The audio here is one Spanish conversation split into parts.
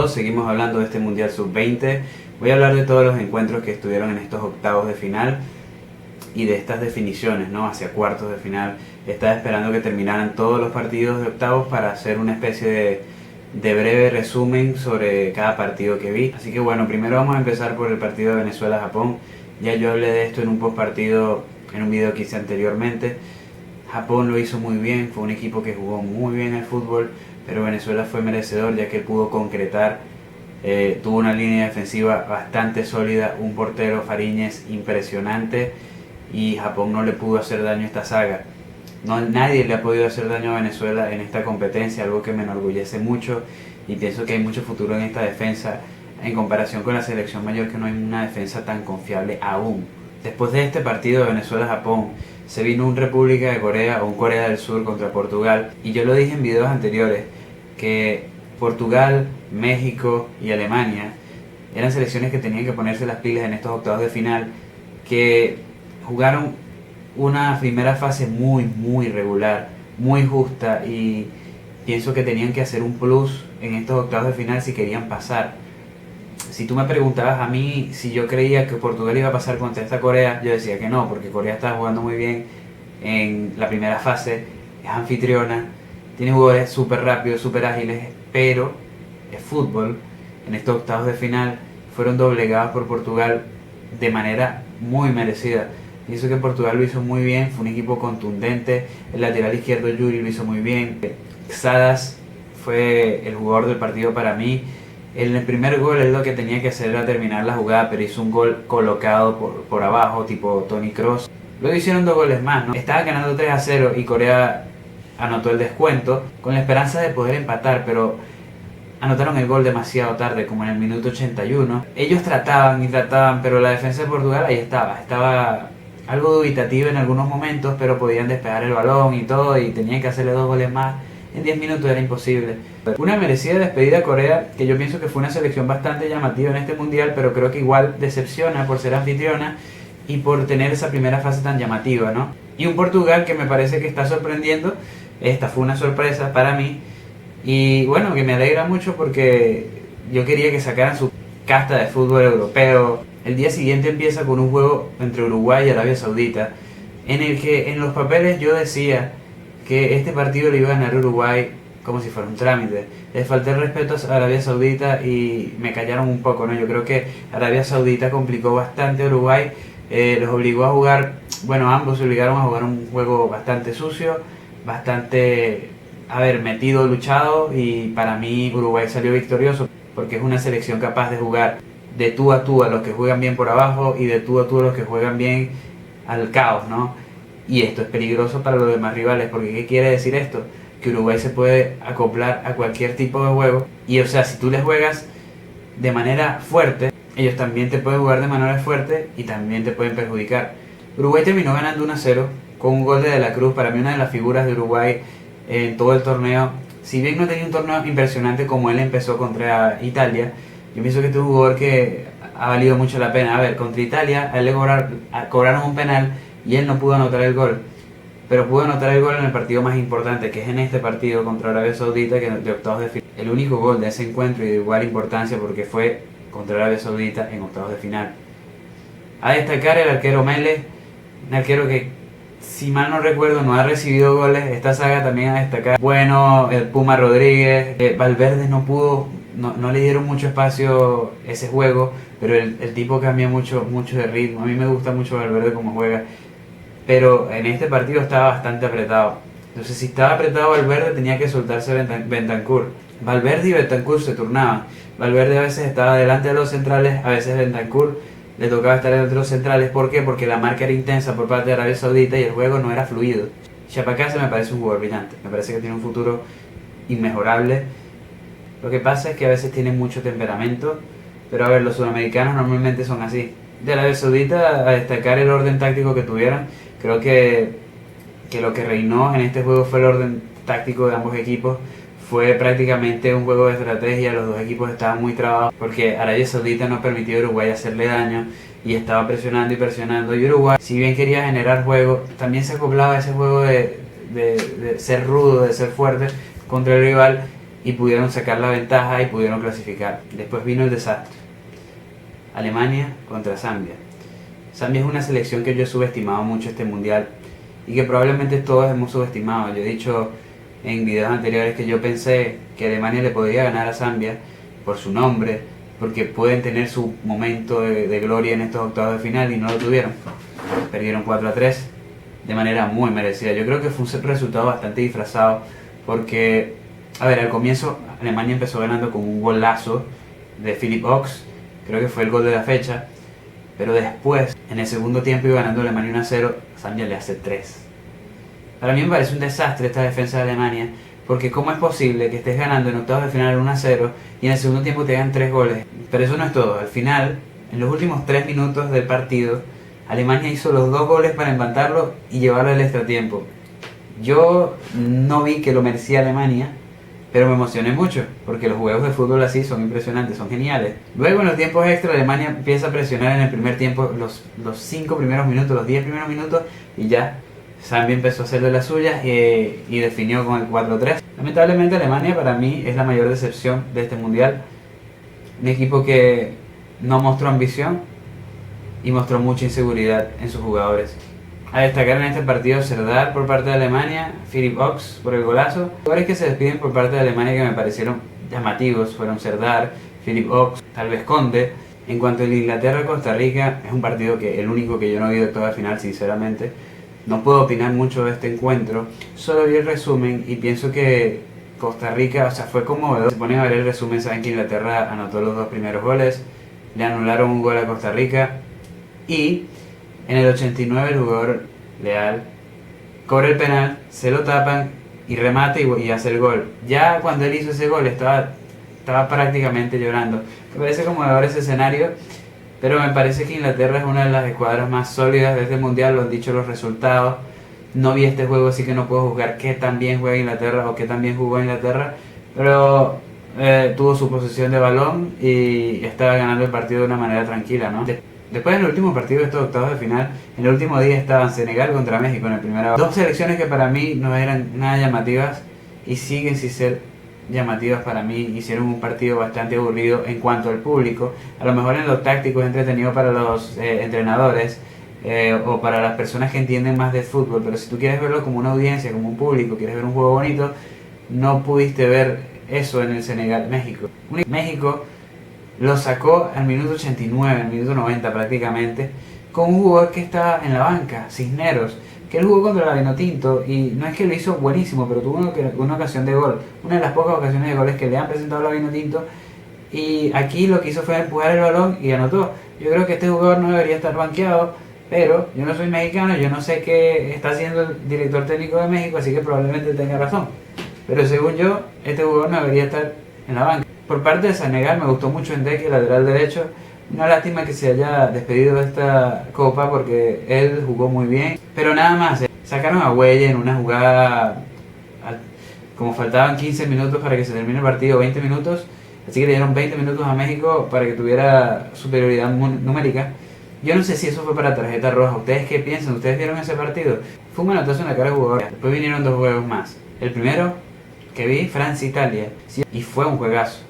todos, seguimos hablando de este Mundial Sub-20. Voy a hablar de todos los encuentros que estuvieron en estos octavos de final y de estas definiciones, ¿no? Hacia cuartos de final. Estaba esperando que terminaran todos los partidos de octavos para hacer una especie de breve resumen sobre cada partido que vi. Así que bueno, primero vamos a empezar por el partido de Venezuela-Japón. Ya yo hablé de esto en un postpartido, en un video que hice anteriormente. Japón lo hizo muy bien, fue un equipo que jugó muy bien el fútbol, pero Venezuela fue merecedor ya que pudo concretar, tuvo una línea defensiva bastante sólida, un portero Fariñez impresionante y Japón no le pudo hacer daño a esta saga. Nadie le ha podido hacer daño a Venezuela en esta competencia, algo que me enorgullece mucho y pienso que hay mucho futuro en esta defensa en comparación con la selección mayor, que no hay una defensa tan confiable aún. Después de este partido de Venezuela-Japón se vino un República de Corea o un Corea del Sur contra Portugal, y yo lo dije en videos anteriores que Portugal, México y Alemania eran selecciones que tenían que ponerse las pilas en estos octavos de final, que jugaron una primera fase muy regular, muy justa, y pienso que tenían que hacer un plus en estos octavos de final si querían pasar. Si tú me preguntabas a mí si yo creía que Portugal iba a pasar contra esta Corea, yo decía que no, porque Corea estaba jugando muy bien en la primera fase, es anfitriona, tiene jugadores súper rápidos, súper ágiles, pero es fútbol. En estos octavos de final fueron doblegados por Portugal de manera muy merecida. Pienso que Portugal lo hizo muy bien, fue un equipo contundente, el lateral izquierdo Yuri lo hizo muy bien, Sadas fue el jugador del partido para mí. En el primer gol él lo que tenía que hacer era terminar la jugada, pero hizo un gol colocado por abajo, tipo Toni Kroos. Luego hicieron 2 goles más, ¿no? Estaba ganando 3-0 y Corea anotó el descuento con la esperanza de poder empatar, pero anotaron el gol demasiado tarde, como en el minuto 81. Ellos trataban, pero la defensa de Portugal ahí estaba algo dubitativa en algunos momentos, pero podían despejar el balón y todo, y tenían que hacerle 2 goles más. En 10 minutos era imposible. Una merecida despedida a Corea, que yo pienso que fue una selección bastante llamativa en este mundial, pero creo que igual decepciona por ser anfitriona y por tener esa primera fase tan llamativa, ¿no? Y un Portugal que me parece que está sorprendiendo. Esta fue una sorpresa para mí y bueno, que me alegra mucho porque yo quería que sacaran su casta de fútbol europeo. El día siguiente empieza con un juego entre Uruguay y Arabia Saudita, en el que en los papeles yo decía que este partido le iba a ganar Uruguay como si fuera un trámite. Les falté el respeto a Arabia Saudita y me callaron un poco, ¿no? Yo creo que Arabia Saudita complicó bastante a Uruguay, los obligó a jugar, bueno, ambos se obligaron a jugar un juego bastante sucio, bastante, metido, luchado, y para mí Uruguay salió victorioso porque es una selección capaz de jugar de tú a tú a los que juegan bien por abajo y de tú a tú a los que juegan bien al caos, ¿no? Y esto es peligroso para los demás rivales, porque ¿qué quiere decir esto? Que Uruguay se puede acoplar a cualquier tipo de juego, y o sea, si tú les juegas de manera fuerte, ellos también te pueden jugar de manera fuerte y también te pueden perjudicar. Uruguay terminó ganando 1-0 con un gol de la Cruz, para mí una de las figuras de Uruguay en todo el torneo. Si bien no tenía un torneo impresionante como él empezó contra Italia, yo pienso que este es un jugador que ha valido mucho la pena. Contra Italia a él le cobraron un penal y él no pudo anotar el gol, pero pudo anotar el gol en el partido más importante, que es en este partido contra Arabia Saudita, que de octavos de final. El único gol de ese encuentro y de igual importancia porque fue contra Arabia Saudita en octavos de final. A destacar el arquero Mele, un arquero que, si mal no recuerdo, no ha recibido goles esta saga. También a destacar, bueno, el Puma Rodríguez, Valverde no le dieron mucho espacio ese juego, pero el tipo cambia mucho de ritmo. A mí me gusta mucho Valverde como juega, pero en este partido estaba bastante apretado. Entonces, si estaba apretado Valverde, tenía que soltarse Bentancur. Valverde y Bentancur se turnaban. Valverde a veces estaba delante de los centrales, a veces Bentancur le tocaba estar entre los centrales. ¿Por qué? Porque la marca era intensa por parte de Arabia Saudita y el juego no era fluido. Chapacase me parece un jugador brillante, me parece que tiene un futuro inmejorable. Lo que pasa es que a veces tiene mucho temperamento, pero los sudamericanos normalmente son así. De Arabia Saudita, a destacar el orden táctico que tuvieron. Creo que lo que reinó en este juego fue el orden táctico de ambos equipos. Fue prácticamente un juego de estrategia, los dos equipos estaban muy trabados porque Arabia Saudita no permitió a Uruguay hacerle daño y estaba presionando y presionando, y Uruguay, si bien quería generar juego, también se acoplaba a ese juego de ser rudo, de ser fuerte contra el rival, y pudieron sacar la ventaja y pudieron clasificar. Después vino el desastre. Alemania contra Zambia. Zambia es una selección que yo he subestimado mucho este mundial y que probablemente todos hemos subestimado. Yo he dicho en videos anteriores que yo pensé que Alemania le podría ganar a Zambia por su nombre, porque pueden tener su momento de gloria en estos octavos de final y no lo tuvieron. Perdieron 4-3 de manera muy merecida. Yo creo que fue un resultado bastante disfrazado porque, a ver, al comienzo Alemania empezó ganando con un golazo de Philipp Ochs, creo que fue el gol de la fecha, pero después, en el segundo tiempo, iba ganando Alemania 1-0, Zambia le hace 3. Para mí me parece un desastre esta defensa de Alemania, porque ¿cómo es posible que estés ganando en octavos de final 1-0 y en el segundo tiempo te hagan 3 goles? Pero eso no es todo. Al final, en los últimos 3 minutos del partido, Alemania hizo los 2 goles para empatarlo y llevarlo al extratiempo. Yo no vi que lo merecía Alemania, pero me emocioné mucho, porque los juegos de fútbol así son impresionantes, son geniales. Luego en los tiempos extra Alemania empieza a presionar en el primer tiempo, los 5 primeros minutos, los 10 primeros minutos, y ya Zambia empezó a hacer de las suyas y definió con el 4-3. Lamentablemente Alemania para mí es la mayor decepción de este mundial. Un equipo que no mostró ambición y mostró mucha inseguridad en sus jugadores. A destacar en este partido Serdar por parte de Alemania, Philipp Ochs por el golazo. Los jugadores que se despiden por parte de Alemania que me parecieron llamativos fueron Serdar, Philipp Ochs, tal vez Conde. En cuanto a Inglaterra-Costa Rica, es un partido que el único que yo no vi de toda la final, sinceramente. No puedo opinar mucho de este encuentro, solo vi el resumen y pienso que Costa Rica, o sea, fue conmovedor. Si ponen a ver el resumen, saben que Inglaterra anotó los 2 primeros goles, le anularon un gol a Costa Rica y en el 89 el jugador Leal cobra el penal, se lo tapan y remata y hace el gol. Ya cuando él hizo ese gol estaba prácticamente llorando. Me parece conmovedor ese escenario, pero me parece que Inglaterra es una de las escuadras más sólidas de este mundial, lo han dicho los resultados. No vi este juego, así que no puedo juzgar qué tan bien juega Inglaterra o qué tan bien jugó Inglaterra, pero tuvo su posesión de balón y estaba ganando el partido de una manera tranquila, ¿no? Después del último partido de estos octavos de final, en el último día estaban Senegal contra México en el primer. 2 selecciones que para mí no eran nada llamativas y siguen sin ser llamativas para mí. Hicieron un partido bastante aburrido en cuanto al público. A lo mejor en lo táctico es entretenido para los entrenadores o para las personas que entienden más de fútbol, pero si tú quieres verlo como una audiencia, como un público, quieres ver un juego bonito, no pudiste ver eso en el Senegal-México. México lo sacó al minuto 89, al minuto 90 prácticamente, con un jugador que estaba en la banca, Cisneros, que él jugó contra la Vinotinto y no es que lo hizo buenísimo, pero tuvo una ocasión de gol, una de las pocas ocasiones de goles que le han presentado a la Vinotinto, y aquí lo que hizo fue empujar el balón y anotó. Yo creo que este jugador no debería estar banqueado, pero yo no soy mexicano, yo no sé qué está haciendo el director técnico de México, así que probablemente tenga razón, pero según yo, este jugador no debería estar en la banca. Por parte de Senegal me gustó mucho Ndeki, lateral derecho. Una lástima que se haya despedido de esta copa porque él jugó muy bien. Pero nada más, sacaron a Huelle en una jugada, como faltaban 15 minutos para que se termine el partido, 20 minutos. Así que le dieron 20 minutos a México para que tuviera superioridad numérica. Yo no sé si eso fue para tarjeta roja. ¿Ustedes qué piensan? ¿Ustedes vieron ese partido? Fue un manotazo en la cara del jugador. Después vinieron 2 juegos más. El primero que vi, Francia-Italia. Y fue un juegazo.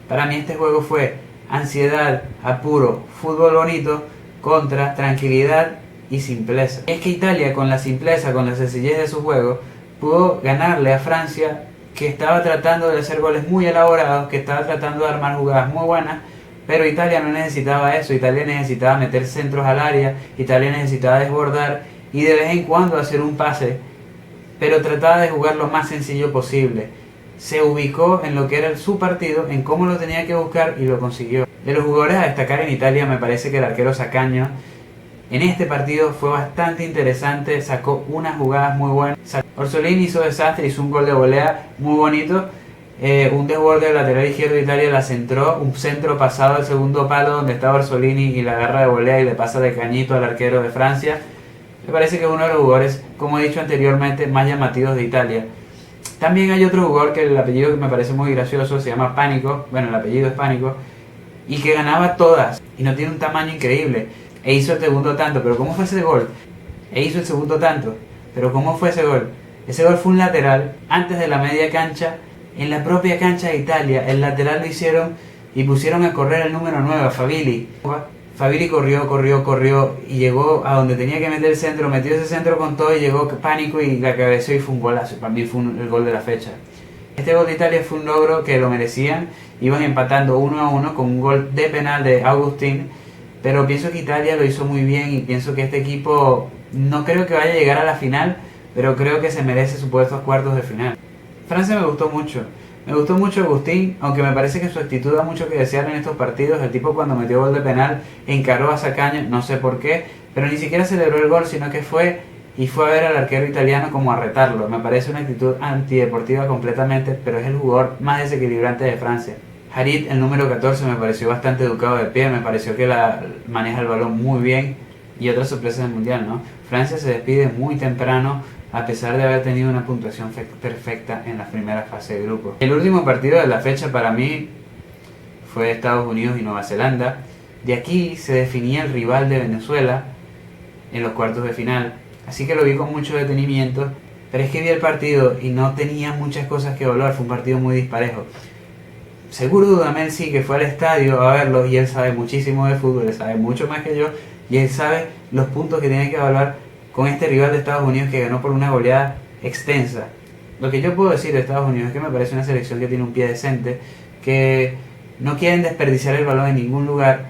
Para mí este juego fue ansiedad, apuro, fútbol bonito contra tranquilidad y simpleza. Es que Italia, con la simpleza, con la sencillez de su juego, pudo ganarle a Francia, que estaba tratando de hacer goles muy elaborados, que estaba tratando de armar jugadas muy buenas, pero Italia no necesitaba eso. Italia necesitaba meter centros al área, Italia necesitaba desbordar y de vez en cuando hacer un pase, pero trataba de jugar lo más sencillo posible. Se ubicó en lo que era su partido, en cómo lo tenía que buscar y lo consiguió. De los jugadores a destacar en Italia me parece que el arquero Zacaño en este partido fue bastante interesante, sacó unas jugadas muy buenas. Orsolini hizo desastre, hizo un gol de volea muy bonito, un desborde del lateral izquierdo de Italia la centró, un centro pasado al segundo palo donde estaba Orsolini y la agarra de volea y le pasa de cañito al arquero de Francia. Me parece que es uno de los jugadores, como he dicho anteriormente, más llamativos de Italia. También hay otro jugador que el apellido que me parece muy gracioso, se llama Pánico, bueno, el apellido es Pánico, y que ganaba todas, y no tiene un tamaño increíble, e hizo el segundo tanto. Pero ¿cómo fue ese gol? Ese gol fue un lateral, antes de la media cancha, en la propia cancha de Italia. El lateral lo hicieron y pusieron a correr el número 9, a Fabili. Fabili corrió y llegó a donde tenía que meter el centro, metió ese centro con todo y llegó pánico y la cabeceó y fue un golazo. Para mí fue el gol de la fecha. Este gol de Italia fue un logro que lo merecían. Iban empatando 1-1 con un gol de penal de Agustín. Pero pienso que Italia lo hizo muy bien y pienso que este equipo no creo que vaya a llegar a la final, pero creo que se merece su puesto a cuartos de final. Francia me gustó mucho. Me gustó mucho Agustín, aunque me parece que su actitud da mucho que desear en estos partidos. El tipo cuando metió gol de penal encaró a Sacaña, no sé por qué, pero ni siquiera celebró el gol, sino que fue a ver al arquero italiano como a retarlo. Me parece una actitud antideportiva completamente, pero es el jugador más desequilibrante de Francia. Harit, el número 14, me pareció bastante educado de pie, me pareció que maneja el balón muy bien y otras sorpresas del Mundial, ¿no? Francia se despide muy temprano a pesar de haber tenido una puntuación perfecta en la primera fase de grupo. El último partido de la fecha para mí fue Estados Unidos y Nueva Zelanda. De aquí se definía el rival de Venezuela en los cuartos de final, así que lo vi con mucho detenimiento, pero es que vi el partido y no tenía muchas cosas que evaluar, fue un partido muy disparejo. Seguro Dudamel sí que fue al estadio a verlo y él sabe muchísimo de fútbol, él sabe mucho más que yo y él sabe los puntos que tiene que evaluar con este rival de Estados Unidos que ganó por una goleada extensa. Lo que yo puedo decir de Estados Unidos es que me parece una selección que tiene un pie decente, que no quieren desperdiciar el balón en ningún lugar,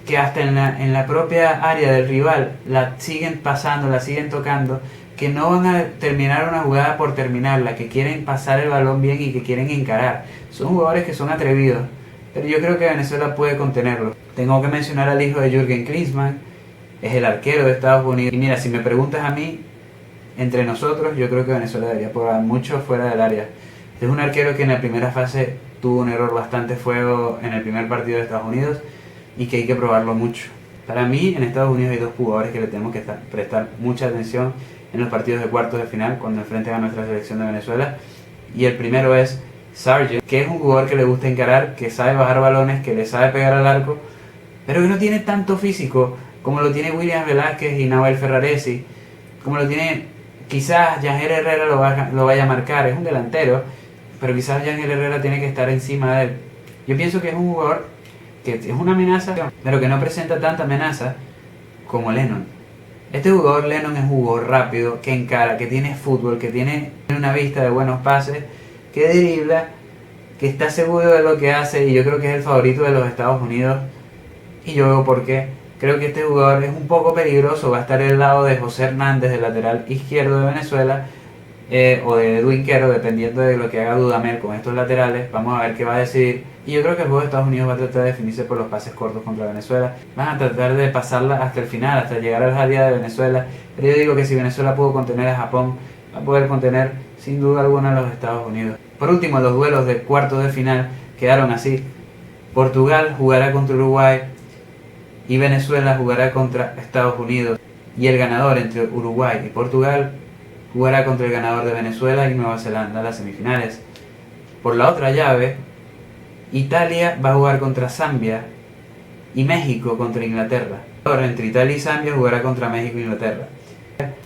que hasta en la propia área del rival la siguen pasando, la siguen tocando, que no van a terminar una jugada por terminarla, que quieren pasar el balón bien y que quieren encarar. Son jugadores que son atrevidos, pero yo creo que Venezuela puede contenerlo. Tengo que mencionar al hijo de Jürgen Klinsmann, es el arquero de Estados Unidos. Y mira, si me preguntas a mí, entre nosotros, yo creo que Venezuela debería probar mucho fuera del área. Es un arquero que en la primera fase tuvo un error bastante feo en el primer partido de Estados Unidos y que hay que probarlo mucho. Para mí, en Estados Unidos hay dos jugadores que le tenemos que prestar mucha atención en los partidos de cuartos de final cuando enfrenten a nuestra selección de Venezuela. Y el primero es Sargent, que es un jugador que le gusta encarar, que sabe bajar balones, que le sabe pegar al arco, pero que no tiene tanto físico como lo tiene William Velázquez y Nahuel Ferraresi, como lo tiene quizás Yangel Herrera lo vaya a marcar, es un delantero, pero quizás Yangel Herrera tiene que estar encima de él. Yo pienso que es un jugador que es una amenaza, pero que no presenta tanta amenaza como Lennon. Este jugador Lennon es un jugador rápido, que encara, que tiene fútbol, que tiene una vista de buenos pases, que dribla, que está seguro de lo que hace y yo creo que es el favorito de los Estados Unidos y yo veo por qué. Creo que este jugador es un poco peligroso, va a estar al lado de José Hernández, del lateral izquierdo de Venezuela, o de Edwin Quero, dependiendo de lo que haga Dudamel con estos laterales. Vamos a ver qué va a decidir. Y yo creo que el juego de Estados Unidos va a tratar de definirse por los pases cortos contra Venezuela. Van a tratar de pasarla hasta el final, hasta llegar al área de Venezuela. Pero yo digo que si Venezuela pudo contener a Japón, va a poder contener sin duda alguna a los Estados Unidos. Por último, los duelos de cuartos de final quedaron así. Portugal jugará contra Uruguay y Venezuela jugará contra Estados Unidos. Y el ganador entre Uruguay y Portugal jugará contra el ganador de Venezuela y Nueva Zelanda en las semifinales. Por la otra llave, Italia va a jugar contra Zambia y México contra Inglaterra. Ahora, entre Italia y Zambia jugará contra México e Inglaterra.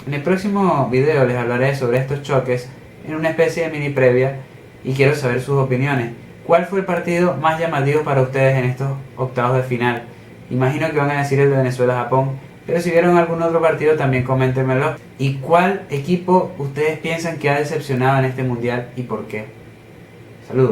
En el próximo video les hablaré sobre estos choques en una especie de mini previa y quiero saber sus opiniones. ¿Cuál fue el partido más llamativo para ustedes en estos octavos de final? Imagino que van a decir el de Venezuela-Japón, pero si vieron algún otro partido también coméntenmelo. ¿Y cuál equipo ustedes piensan que ha decepcionado en este mundial y por qué? Saludos.